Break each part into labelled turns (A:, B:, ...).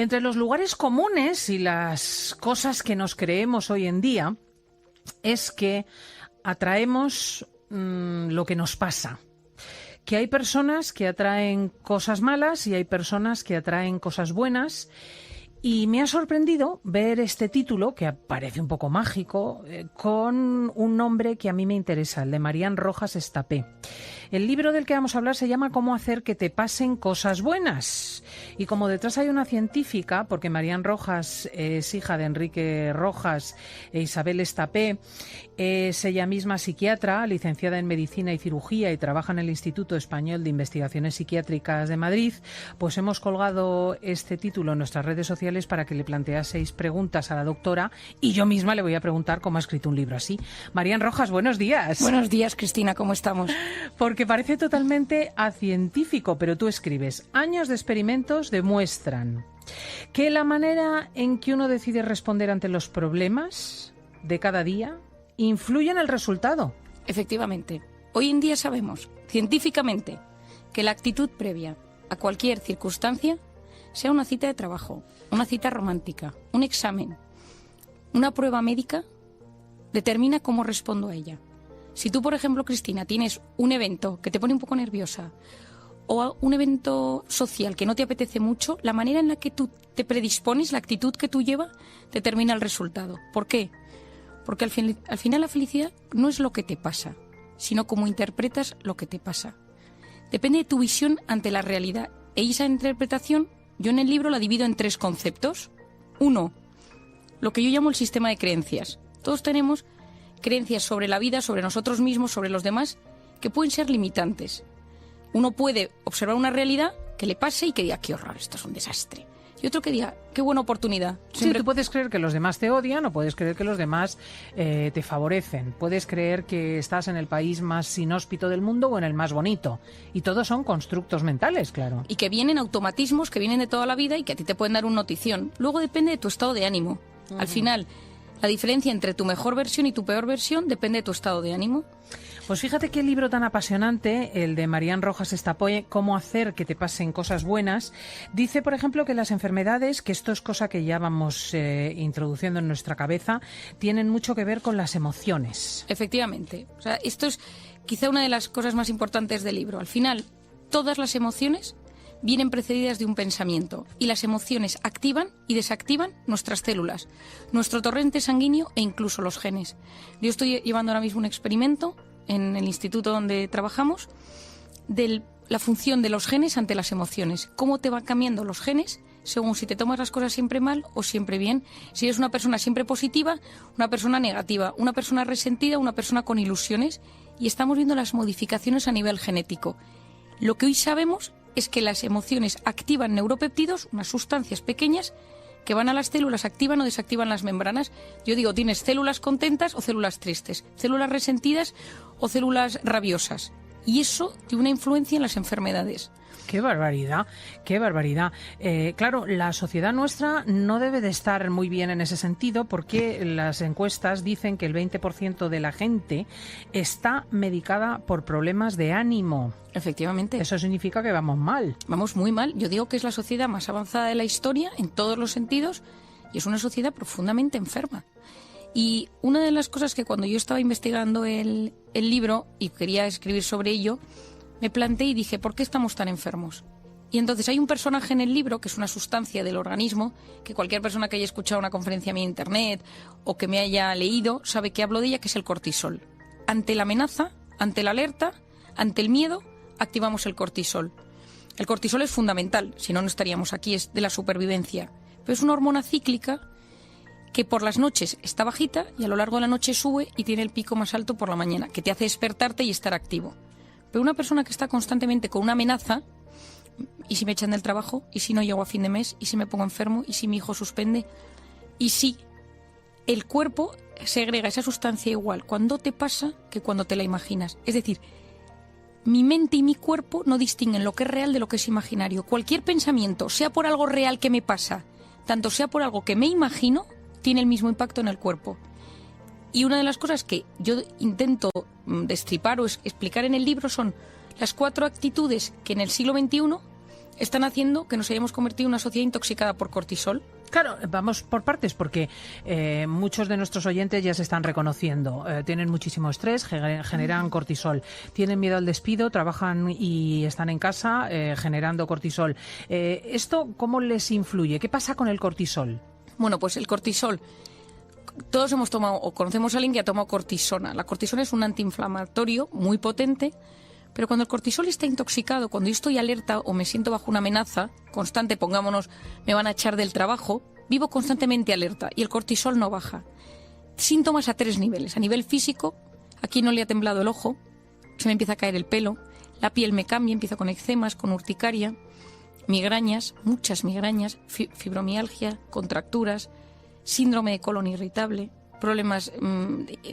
A: Entre los lugares comunes y las cosas que nos creemos hoy en día es que atraemos lo que nos pasa. Que hay personas que atraen cosas malas y hay personas que atraen cosas buenas. Y me ha sorprendido ver este título, que parece un poco mágico, con un nombre que a mí me interesa, el de Marian Rojas Estapé. El libro del que vamos a hablar se llama Cómo hacer que te pasen cosas buenas. Y como detrás hay una científica, porque Marian Rojas es hija de Enrique Rojas e Isabel Estapé, es ella misma psiquiatra, licenciada en Medicina y Cirugía y trabaja en el Instituto Español de Investigaciones Psiquiátricas de Madrid, pues hemos colgado este título en nuestras redes sociales para que le planteaseis preguntas a la doctora y yo misma le voy a preguntar cómo ha escrito un libro así. Marian Rojas, buenos días.
B: Buenos días, Cristina, ¿cómo estamos?
A: Porque parece totalmente acientífico, pero tú escribes: años de experimentos demuestran que la manera en que uno decide responder ante los problemas de cada día influye en el resultado.
B: Efectivamente. Hoy en día sabemos, científicamente, que la actitud previa a cualquier circunstancia, sea una cita de trabajo, una cita romántica, un examen, una prueba médica, determina cómo respondo a ella. Si tú, por ejemplo, Cristina, tienes un evento que te pone un poco nerviosa o un evento social que no te apetece mucho, la manera en la que tú te predispones, la actitud que tú llevas, determina el resultado. ¿Por qué? Porque al final la felicidad no es lo que te pasa, sino cómo interpretas lo que te pasa. Depende de tu visión ante la realidad. Y esa interpretación, yo en el libro la divido en 3 conceptos. 1, lo que yo llamo el sistema de creencias. Todos tenemos creencias sobre la vida, sobre nosotros mismos, sobre los demás, que pueden ser limitantes. Uno puede observar una realidad que le pase y que diga, qué horror, esto es un desastre. Y otro que diga, qué buena oportunidad.
A: Sí, tú puedes creer que los demás te odian o puedes creer que los demás te favorecen. Puedes creer que estás en el país más inhóspito del mundo o en el más bonito. Y todos son constructos mentales, claro.
B: Y que vienen automatismos, que vienen de toda la vida y que a ti te pueden dar una notición. Luego depende de tu estado de ánimo. Al final, la diferencia entre tu mejor versión y tu peor versión depende de tu estado de ánimo.
A: Pues fíjate qué libro tan apasionante, el de Marian Rojas Estapé, Cómo hacer que te pasen cosas buenas. Dice, por ejemplo, que las enfermedades, que esto es cosa que ya vamos introduciendo en nuestra cabeza, tienen mucho que ver con las emociones.
B: Efectivamente. O sea, esto es quizá una de las cosas más importantes del libro. Al final, todas las emociones vienen precedidas de un pensamiento y las emociones activan y desactivan nuestras células, nuestro torrente sanguíneo e incluso los genes. Yo estoy llevando ahora mismo un experimento en el instituto donde trabajamos de la función de los genes ante las emociones. Cómo te van cambiando los genes según si te tomas las cosas siempre mal o siempre bien. Si eres una persona siempre positiva, una persona negativa, una persona resentida, una persona con ilusiones. Y estamos viendo las modificaciones a nivel genético. Lo que hoy sabemos es que las emociones activan neuropéptidos, unas sustancias pequeñas que van a las células, activan o desactivan las membranas. Yo digo, tienes células contentas o células tristes, células resentidas o células rabiosas. Y eso tiene una influencia en las enfermedades.
A: ¡Qué barbaridad! ¡Qué barbaridad! Claro, la sociedad nuestra no debe de estar muy bien en ese sentido porque las encuestas dicen que el 20% de la gente está medicada por problemas de ánimo.
B: Efectivamente.
A: Eso significa que vamos mal.
B: Vamos muy mal. Yo digo que es la sociedad más avanzada de la historia en todos los sentidos y es una sociedad profundamente enferma. Y una de las cosas que cuando yo estaba investigando el libro y quería escribir sobre ello, me planteé y dije, ¿por qué estamos tan enfermos? Y entonces hay un personaje en el libro, que es una sustancia del organismo, que cualquier persona que haya escuchado una conferencia mía en internet o que me haya leído sabe que hablo de ella, que es el cortisol. Ante la amenaza, ante la alerta, ante el miedo, activamos el cortisol. El cortisol es fundamental, si no, no estaríamos aquí, es de la supervivencia. Pero es una hormona cíclica que por las noches está bajita y a lo largo de la noche sube y tiene el pico más alto por la mañana, que te hace despertarte y estar activo. Pero una persona que está constantemente con una amenaza, ¿y si me echan del trabajo? ¿Y si no llego a fin de mes? ¿Y si me pongo enfermo? ¿Y si mi hijo suspende? ¿Y si el cuerpo segrega esa sustancia igual cuando te pasa que cuando te la imaginas? Es decir, mi mente y mi cuerpo no distinguen lo que es real de lo que es imaginario. Cualquier pensamiento, sea por algo real que me pasa, tanto sea por algo que me imagino, tiene el mismo impacto en el cuerpo. Y una de las cosas que yo intento destripar o explicar en el libro son las 4 actitudes que en el siglo XXI están haciendo que nos hayamos convertido en una sociedad intoxicada por cortisol.
A: Claro, vamos por partes porque muchos de nuestros oyentes ya se están reconociendo. Tienen muchísimo estrés, generan cortisol. Tienen miedo al despido, trabajan y están en casa generando cortisol. ¿Esto cómo les influye? ¿Qué pasa con el cortisol?
B: Bueno, pues el cortisol, todos hemos tomado o conocemos a alguien que ha tomado cortisona. La cortisona es un antiinflamatorio muy potente, pero cuando el cortisol está intoxicado, cuando yo estoy alerta o me siento bajo una amenaza constante, pongámonos, me van a echar del trabajo, vivo constantemente alerta y el cortisol no baja. Síntomas a 3 niveles. A nivel físico, aquí no le ha temblado el ojo, se me empieza a caer el pelo, la piel me cambia, empiezo con eczemas, con urticaria, migrañas, muchas migrañas, fibromialgia, contracturas, síndrome de colon irritable, problemas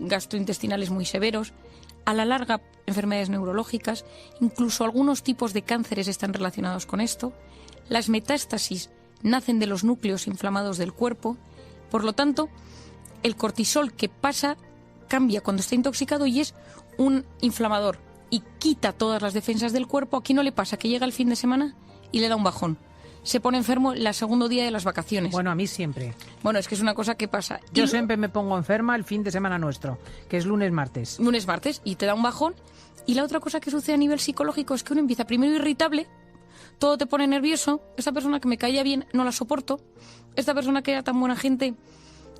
B: gastrointestinales muy severos. A la larga, enfermedades neurológicas, incluso algunos tipos de cánceres están relacionados con esto. Las metástasis nacen de los núcleos inflamados del cuerpo. Por lo tanto, el cortisol que pasa cambia cuando está intoxicado y es un inflamador y quita todas las defensas del cuerpo. Aquí no le pasa que llega el fin de semana y le da un bajón. Se pone enfermo el segundo día de las vacaciones.
A: Bueno, a mí siempre.
B: Bueno, es que es una cosa que pasa.
A: Yo siempre me pongo enferma el fin de semana nuestro, que es lunes, martes.
B: Lunes, martes, y te da un bajón. Y la otra cosa que sucede a nivel psicológico es que uno empieza primero irritable, todo te pone nervioso, esta persona que me caía bien no la soporto, esta persona que era tan buena gente,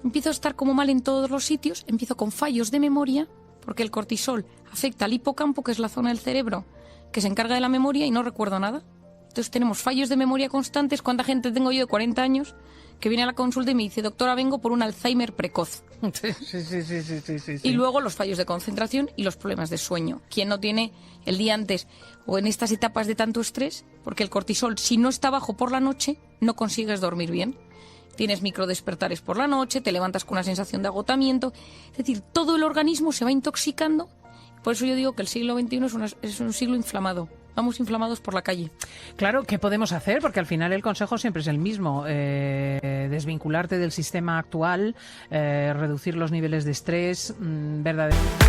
B: empiezo a estar como mal en todos los sitios, empiezo con fallos de memoria, porque el cortisol afecta al hipocampo, que es la zona del cerebro que se encarga de la memoria, y no recuerdo nada. Entonces tenemos fallos de memoria constantes. ¿Cuánta gente tengo yo de 40 años que viene a la consulta y me dice, doctora, vengo por un Alzheimer precoz? Sí. Y luego los fallos de concentración y los problemas de sueño. ¿Quién no tiene el día antes o en estas etapas de tanto estrés? Porque el cortisol, si no está bajo por la noche, no consigues dormir bien. Tienes microdespertares por la noche, te levantas con una sensación de agotamiento. Es decir, todo el organismo se va intoxicando. Por eso yo digo que el siglo XXI es un siglo inflamado. Vamos inflamados por la calle.
A: Claro, ¿qué podemos hacer? Porque al final el consejo siempre es el mismo. Desvincularte del sistema actual, reducir los niveles de estrés, verdaderamente.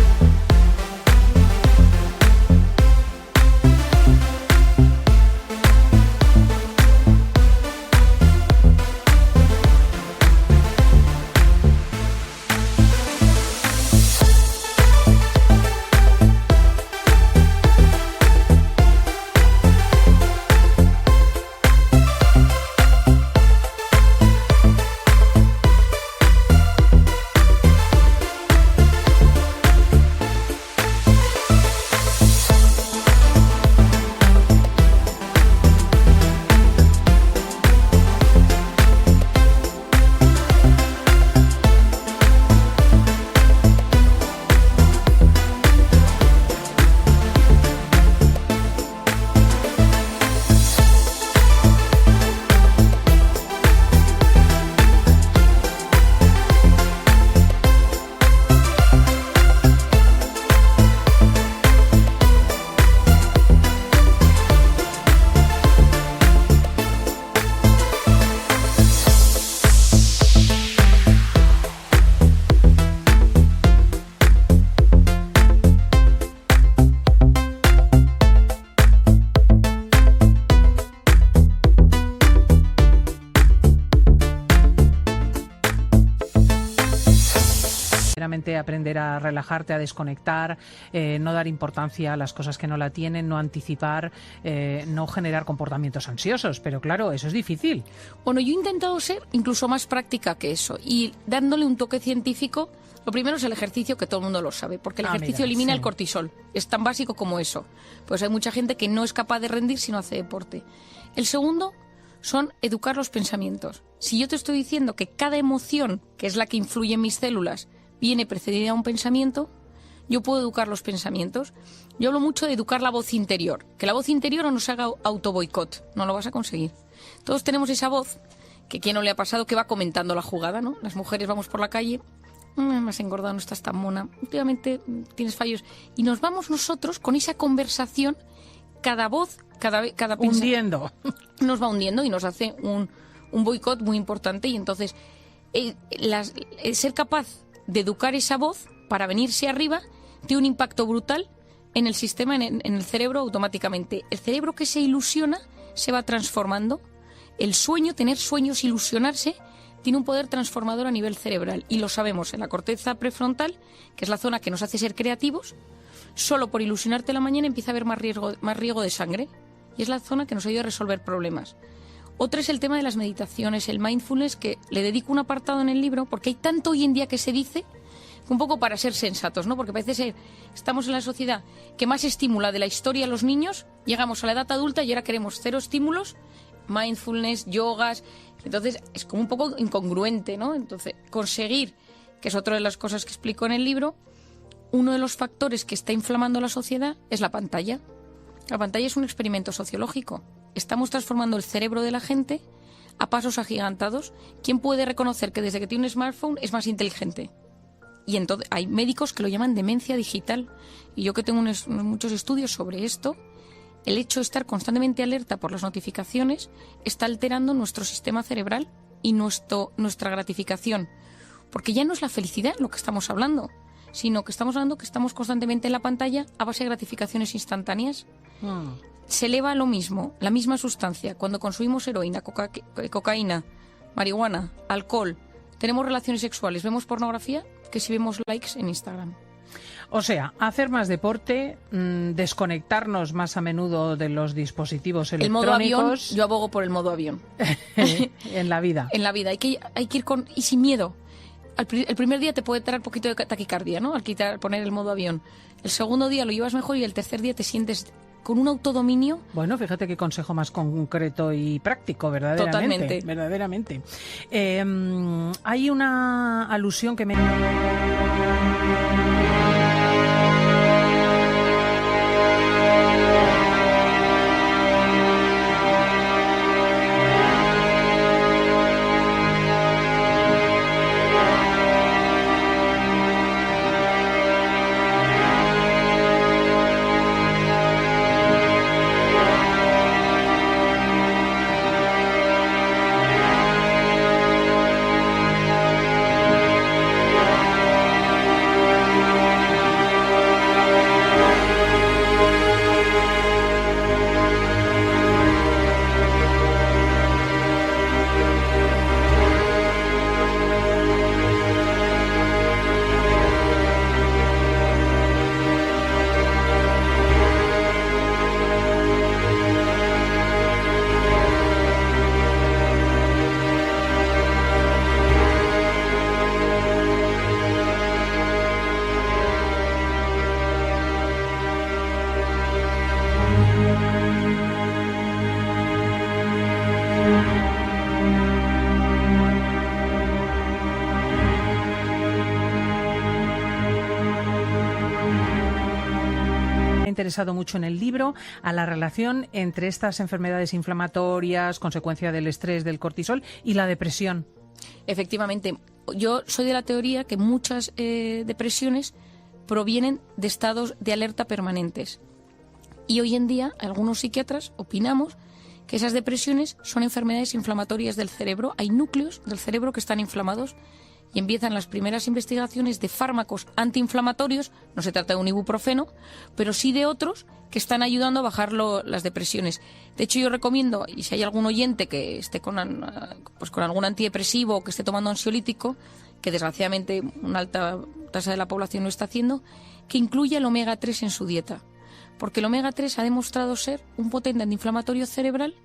A: Aprender a relajarte, a desconectar, no dar importancia a las cosas que no la tienen, no anticipar, no generar comportamientos ansiosos. Pero claro, eso es difícil.
B: Bueno, yo he intentado ser incluso más práctica que eso y dándole un toque científico. Lo primero es el ejercicio, que todo el mundo lo sabe, porque el ejercicio elimina el cortisol. Es tan básico como eso. Pues hay mucha gente que no es capaz de rendir si no hace deporte. El segundo son educar los pensamientos. Si yo te estoy diciendo que cada emoción, que es la que influye en mis células, viene precedida a un pensamiento, yo puedo educar los pensamientos. Yo hablo mucho de educar la voz interior. Que la voz interior no nos haga autoboicot. No lo vas a conseguir. Todos tenemos esa voz, que quien no le ha pasado, que va comentando la jugada, ¿no? Las mujeres vamos por la calle, me has engordado, no estás tan mona, últimamente tienes fallos. Y nos vamos nosotros con esa conversación, cada voz, cada
A: hundiendo.
B: Nos va hundiendo y nos hace un boicot muy importante. Y entonces, ser capaz de educar esa voz para venirse arriba tiene un impacto brutal en el sistema, en el cerebro automáticamente. El cerebro que se ilusiona se va transformando. El sueño, tener sueños, ilusionarse, tiene un poder transformador a nivel cerebral. Y lo sabemos en la corteza prefrontal, que es la zona que nos hace ser creativos. Solo por ilusionarte la mañana empieza a haber más riego de sangre. Y es la zona que nos ayuda a resolver problemas. Otra es el tema de las meditaciones, el mindfulness, que le dedico un apartado en el libro, porque hay tanto hoy en día que se dice, un poco para ser sensatos, ¿no? Porque parece ser, estamos en la sociedad que más estimula de la historia a los niños, llegamos a la edad adulta y ahora queremos 0 estímulos, mindfulness, yogas, entonces es como un poco incongruente, ¿no? Entonces, conseguir, que es otra de las cosas que explico en el libro, uno de los factores que está inflamando la sociedad es la pantalla. La pantalla es un experimento sociológico. Estamos transformando el cerebro de la gente a pasos agigantados. ¿Quién puede reconocer que desde que tiene un smartphone es más inteligente? Y entonces hay médicos que lo llaman demencia digital. Y yo que tengo muchos estudios sobre esto, el hecho de estar constantemente alerta por las notificaciones está alterando nuestro sistema cerebral y nuestra gratificación. Porque ya no es la felicidad lo que estamos hablando, sino que estamos hablando que estamos constantemente en la pantalla a base de gratificaciones instantáneas. Se eleva lo mismo, la misma sustancia, cuando consumimos heroína, cocaína, marihuana, alcohol, tenemos relaciones sexuales, vemos pornografía, que si vemos likes en Instagram.
A: O sea, hacer más deporte, desconectarnos más a menudo de los dispositivos electrónicos.
B: El modo avión, yo abogo por el modo avión.
A: En la vida.
B: En la vida, hay que ir y sin miedo. El primer día te puede traer un poquito de taquicardia, ¿no? Al poner el modo avión. El segundo día lo llevas mejor y el tercer día te sientes con un autodominio.
A: Bueno, fíjate qué consejo más concreto y práctico, verdaderamente.
B: Totalmente.
A: Verdaderamente. Hay una alusión que me... interesado mucho en el libro a la relación entre estas enfermedades inflamatorias, consecuencia del estrés, del cortisol y la depresión.
B: Efectivamente, yo soy de la teoría que muchas depresiones provienen de estados de alerta permanentes. Y hoy en día, algunos psiquiatras opinamos que esas depresiones son enfermedades inflamatorias del cerebro. Hay núcleos del cerebro que están inflamados y empiezan las primeras investigaciones de fármacos antiinflamatorios. No se trata de un ibuprofeno, pero sí de otros que están ayudando a bajar las depresiones. De hecho, yo recomiendo, y si hay algún oyente que esté con algún antidepresivo o que esté tomando ansiolítico, que desgraciadamente una alta tasa de la población lo está haciendo, que incluya el omega 3 en su dieta. Porque el omega 3 ha demostrado ser un potente antiinflamatorio cerebral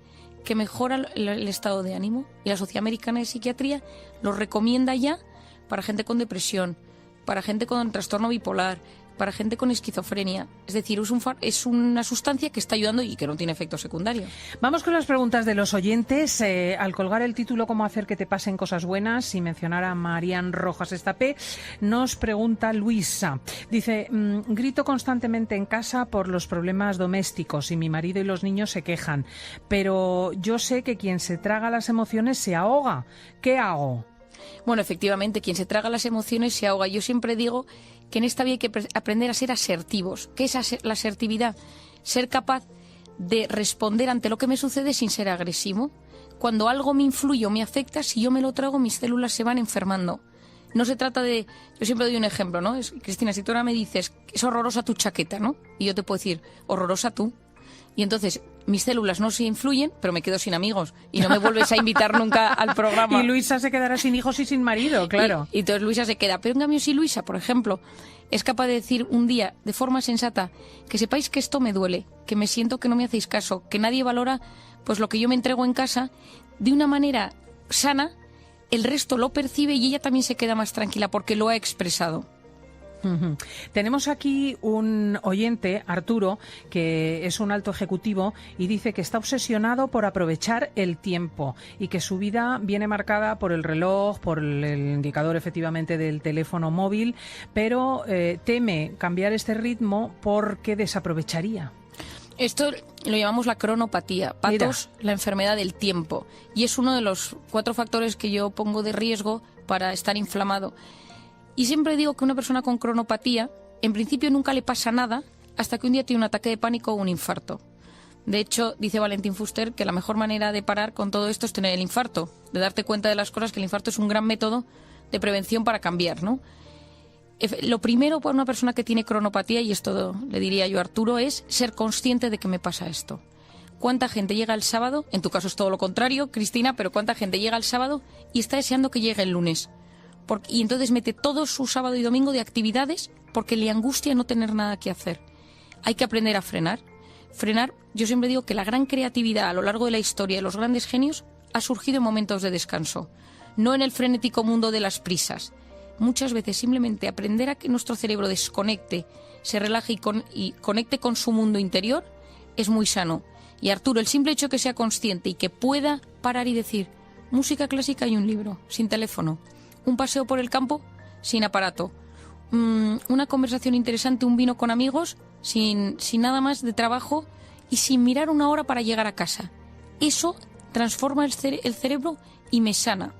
B: que mejora el estado de ánimo. Y la Sociedad Americana de Psiquiatría lo recomienda ya para gente con depresión, para gente con trastorno bipolar, para gente con esquizofrenia. Es decir, es una sustancia que está ayudando y que no tiene efecto secundario.
A: Vamos con las preguntas de los oyentes. Al colgar el título "Cómo hacer que te pasen cosas buenas" y mencionar a Marian Rojas Estapé, nos pregunta Luisa. Dice: grito constantemente en casa por los problemas domésticos y mi marido y los niños se quejan, pero yo sé que quien se traga las emociones se ahoga. ¿Qué hago?
B: Bueno, efectivamente, quien se traga las emociones se ahoga. Yo siempre digo que en esta vida hay que aprender a ser asertivos. ¿Qué es la asertividad? Ser capaz de responder ante lo que me sucede sin ser agresivo. Cuando algo me influye o me afecta, si yo me lo trago, mis células se van enfermando. No se trata de... Yo siempre doy un ejemplo, ¿no? Cristina, si tú ahora me dices, es horrorosa tu chaqueta, ¿no? Y yo te puedo decir, horrorosa tú. Y entonces, mis células no se influyen, pero me quedo sin amigos y no me vuelves a invitar nunca al programa.
A: Y Luisa se quedará sin hijos y sin marido, claro.
B: Y entonces Luisa se queda. Pero en cambio, si Luisa, por ejemplo, es capaz de decir un día de forma sensata que sepáis que esto me duele, que me siento que no me hacéis caso, que nadie valora pues lo que yo me entrego en casa, de una manera sana, el resto lo percibe y ella también se queda más tranquila porque lo ha expresado.
A: Uh-huh. Tenemos aquí un oyente, Arturo, que es un alto ejecutivo y dice que está obsesionado por aprovechar el tiempo y que su vida viene marcada por el reloj, por el indicador efectivamente del teléfono móvil, pero teme cambiar este ritmo porque desaprovecharía.
B: Esto lo llamamos la cronopatía, patos, la enfermedad del tiempo, y es uno de los 4 factores que yo pongo de riesgo para estar inflamado. Y siempre digo que una persona con cronopatía, en principio nunca le pasa nada hasta que un día tiene un ataque de pánico o un infarto. De hecho, dice Valentín Fuster que la mejor manera de parar con todo esto es tener el infarto, de darte cuenta de las cosas, que el infarto es un gran método de prevención para cambiar, ¿no? Lo primero para una persona que tiene cronopatía, y esto le diría yo a Arturo, es ser consciente de que me pasa esto. ¿Cuánta gente llega el sábado? En tu caso es todo lo contrario, Cristina, pero ¿cuánta gente llega el sábado y está deseando que llegue el lunes? Y entonces mete todo su sábado y domingo de actividades porque le angustia no tener nada que hacer. Hay que aprender a frenar. Frenar, yo siempre digo que la gran creatividad a lo largo de la historia de los grandes genios ha surgido en momentos de descanso, no en el frenético mundo de las prisas. Muchas veces simplemente aprender a que nuestro cerebro desconecte, se relaje y conecte con su mundo interior es muy sano. Y Arturo, el simple hecho de que sea consciente y que pueda parar y decir música clásica y un libro, sin teléfono, un paseo por el campo sin aparato, una conversación interesante, un vino con amigos, sin nada más de trabajo y sin mirar una hora para llegar a casa. Eso transforma el cerebro y me sana.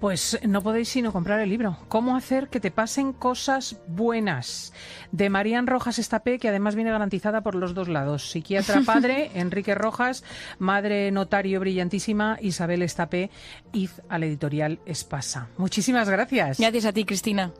A: Pues no podéis sino comprar el libro. ¿Cómo hacer que te pasen cosas buenas? De Marían Rojas Estapé, que además viene garantizada por los 2 lados. Psiquiatra padre, Enrique Rojas, madre notario brillantísima, Isabel Estapé, id a la editorial Espasa. Muchísimas gracias.
B: Gracias a ti, Cristina.